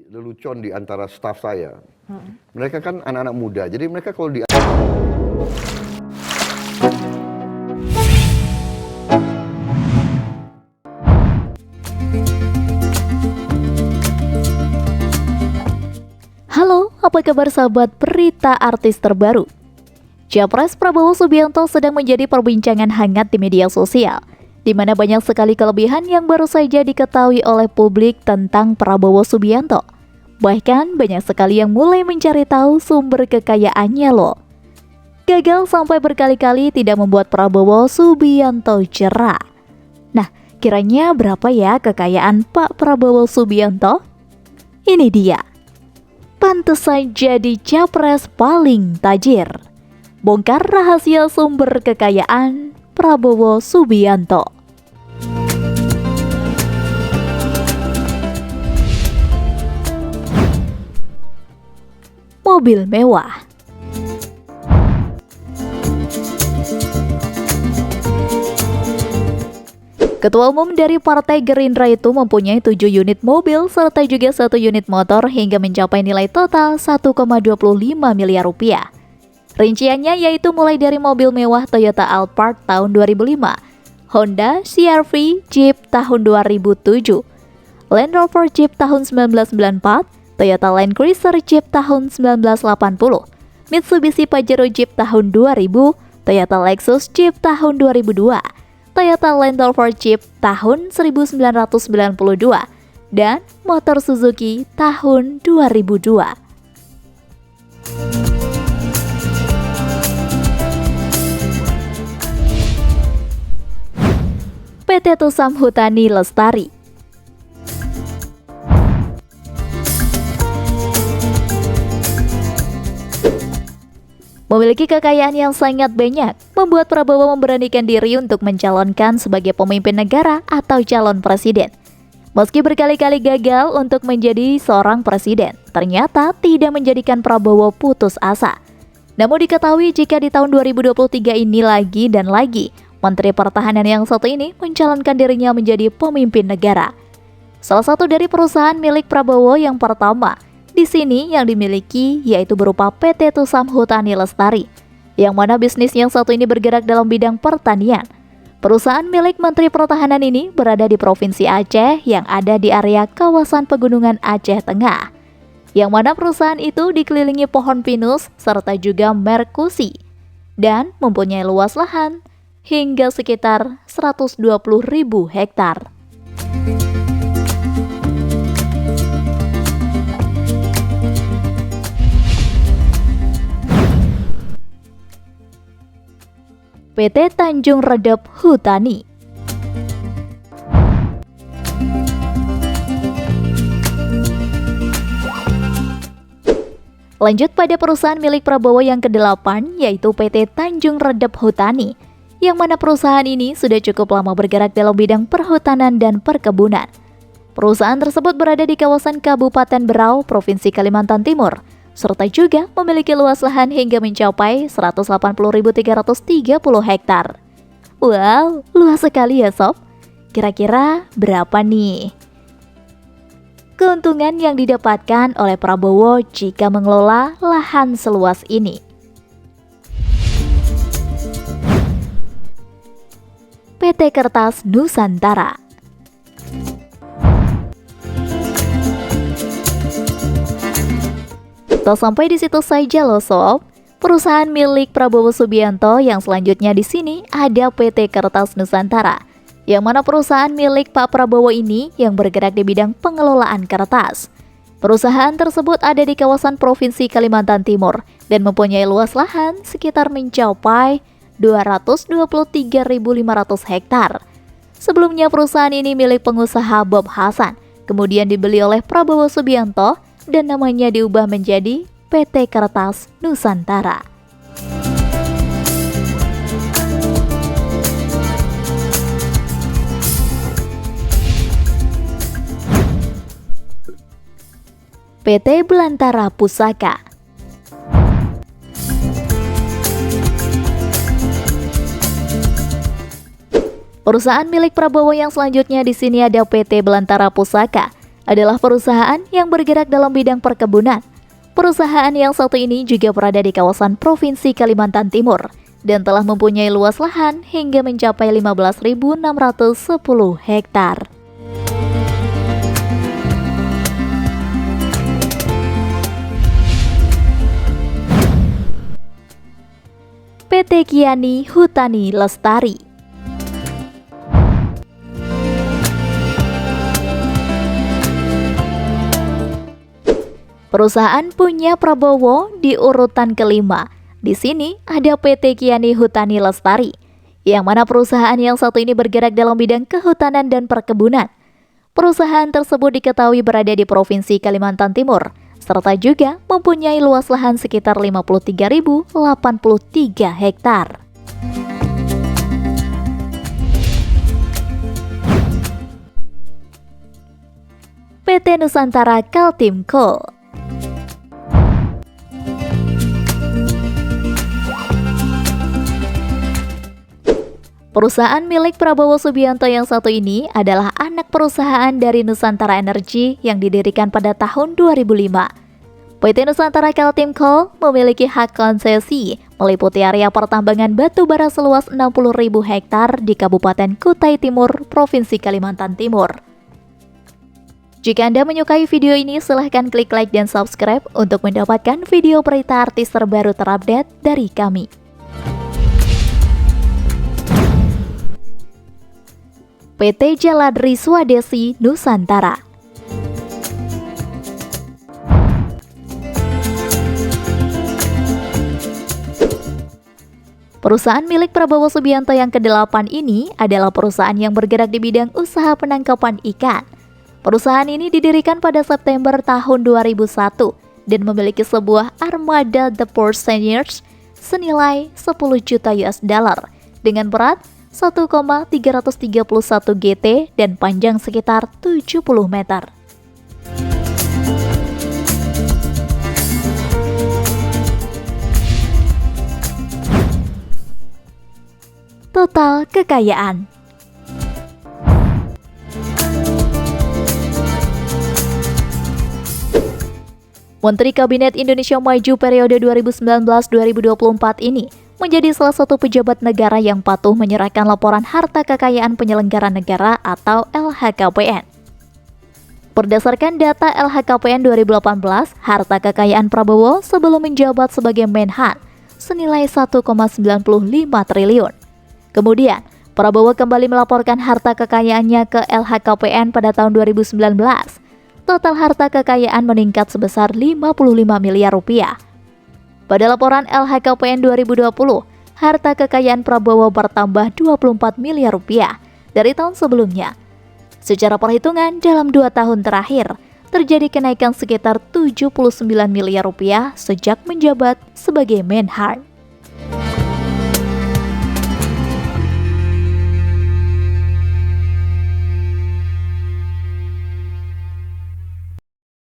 lelucon di antara staf saya. Mereka kan anak-anak muda, jadi mereka kalau di Halo, apa kabar sahabat berita artis terbaru? Capres Prabowo Subianto sedang menjadi perbincangan hangat di media sosial, di mana banyak sekali kelebihan yang baru saja diketahui oleh publik tentang Prabowo Subianto. Bahkan banyak sekali yang mulai mencari tahu sumber kekayaannya loh. Gagal sampai berkali-kali tidak membuat Prabowo Subianto cerah. Nah, kiranya berapa ya kekayaan Pak Prabowo Subianto? Ini dia. Pantesan jadi capres paling tajir. Bongkar rahasia sumber kekayaan Prabowo Subianto. Mobil mewah. Ketua Umum dari Partai Gerindra itu mempunyai 7 unit mobil serta juga 1 unit motor hingga mencapai nilai total 1,25 miliar rupiah. Rinciannya yaitu mulai dari mobil mewah Toyota Alphard tahun 2005, Honda CR-V Jeep tahun 2007, Land Rover Jeep tahun 1994, Toyota Land Cruiser Jeep tahun 1980, Mitsubishi Pajero Jeep tahun 2000, Toyota Lexus Jeep tahun 2002, Toyota Land Rover Jeep tahun 1992, dan motor Suzuki tahun 2002. PT Tusam Hutani Lestari. Memiliki kekayaan yang sangat banyak, membuat Prabowo memberanikan diri untuk mencalonkan sebagai pemimpin negara atau calon presiden. Meski berkali-kali gagal untuk menjadi seorang presiden, ternyata tidak menjadikan Prabowo putus asa. Namun diketahui jika di tahun 2023 ini lagi dan lagi, Menteri Pertahanan yang satu ini mencalonkan dirinya menjadi pemimpin negara. Salah satu dari perusahaan milik Prabowo yang pertama di sini yang dimiliki yaitu berupa PT Tusam Hutani Lestari, yang mana bisnis yang satu ini bergerak dalam bidang pertanian. Perusahaan milik Menteri Pertahanan ini berada di Provinsi Aceh yang ada di area kawasan pegunungan Aceh Tengah, yang mana perusahaan itu dikelilingi pohon pinus serta juga merkusi, dan mempunyai luas lahan hingga sekitar 120.000 hektar. PT Tanjung Redep Hutani. Lanjut pada perusahaan milik Prabowo yang ke-8 yaitu PT Tanjung Redep Hutani, yang mana perusahaan ini sudah cukup lama bergerak dalam bidang perhutanan dan perkebunan. Perusahaan tersebut berada di kawasan Kabupaten Berau, Provinsi Kalimantan Timur, serta juga memiliki luas lahan hingga mencapai 180.330 hektar. Wow, luas sekali ya sob. Kira-kira berapa nih keuntungan yang didapatkan oleh Prabowo jika mengelola lahan seluas ini? PT Kertas Nusantara. Tak sampai di situ saja loh sob. Perusahaan milik Prabowo Subianto yang selanjutnya di sini ada PT Kertas Nusantara, yang mana perusahaan milik Pak Prabowo ini yang bergerak di bidang pengelolaan kertas. Perusahaan tersebut ada di kawasan Provinsi Kalimantan Timur dan mempunyai luas lahan sekitar mencapai 223.500 hektar. Sebelumnya perusahaan ini milik pengusaha Bob Hasan, kemudian dibeli oleh Prabowo Subianto dan namanya diubah menjadi PT Kertas Nusantara. PT Belantara Pusaka. Perusahaan milik Prabowo yang selanjutnya di sini ada PT Belantara Pusaka, adalah perusahaan yang bergerak dalam bidang perkebunan. Perusahaan yang satu ini juga berada di kawasan Provinsi Kalimantan Timur dan telah mempunyai luas lahan hingga mencapai 15.610 hektar. PT Kiani Hutani Lestari. Perusahaan punya Prabowo di urutan kelima. Di sini ada PT Kiani Hutani Lestari, yang mana perusahaan yang satu ini bergerak dalam bidang kehutanan dan perkebunan. Perusahaan tersebut diketahui berada di Provinsi Kalimantan Timur, serta juga mempunyai luas lahan sekitar 53.083 hektar. PT Nusantara Kaltim Coal. Perusahaan milik Prabowo Subianto yang satu ini adalah anak perusahaan dari Nusantara Energi yang didirikan pada tahun 2005. PT Nusantara Kaltim Coal memiliki hak konsesi meliputi area pertambangan batu bara seluas 60.000 hektar di Kabupaten Kutai Timur, Provinsi Kalimantan Timur. Jika Anda menyukai video ini, silahkan klik like dan subscribe untuk mendapatkan video berita artis terbaru terupdate dari kami. PT Jaladri Swadesi Nusantara. Perusahaan milik Prabowo Subianto yang ke-8 ini adalah perusahaan yang bergerak di bidang usaha penangkapan ikan. Perusahaan ini didirikan pada September tahun 2001 dan memiliki sebuah armada The Port Seniors senilai 10 juta US dollar dengan berat 1,331 GT dan panjang sekitar 70 meter. Total kekayaan. Menteri Kabinet Indonesia Maju periode 2019-2024 ini menjadi salah satu pejabat negara yang patuh menyerahkan laporan harta kekayaan penyelenggara negara atau LHKPN. Berdasarkan data LHKPN 2018, harta kekayaan Prabowo sebelum menjabat sebagai Menhan senilai 1,95 triliun. Kemudian, Prabowo kembali melaporkan harta kekayaannya ke LHKPN pada tahun 2019. Total harta kekayaan meningkat sebesar 55 miliar rupiah. Pada laporan LHKPN 2020, harta kekayaan Prabowo bertambah 24 miliar rupiah dari tahun sebelumnya. Secara perhitungan, dalam 2 tahun terakhir, terjadi kenaikan sekitar 79 miliar rupiah sejak menjabat sebagai Menhan.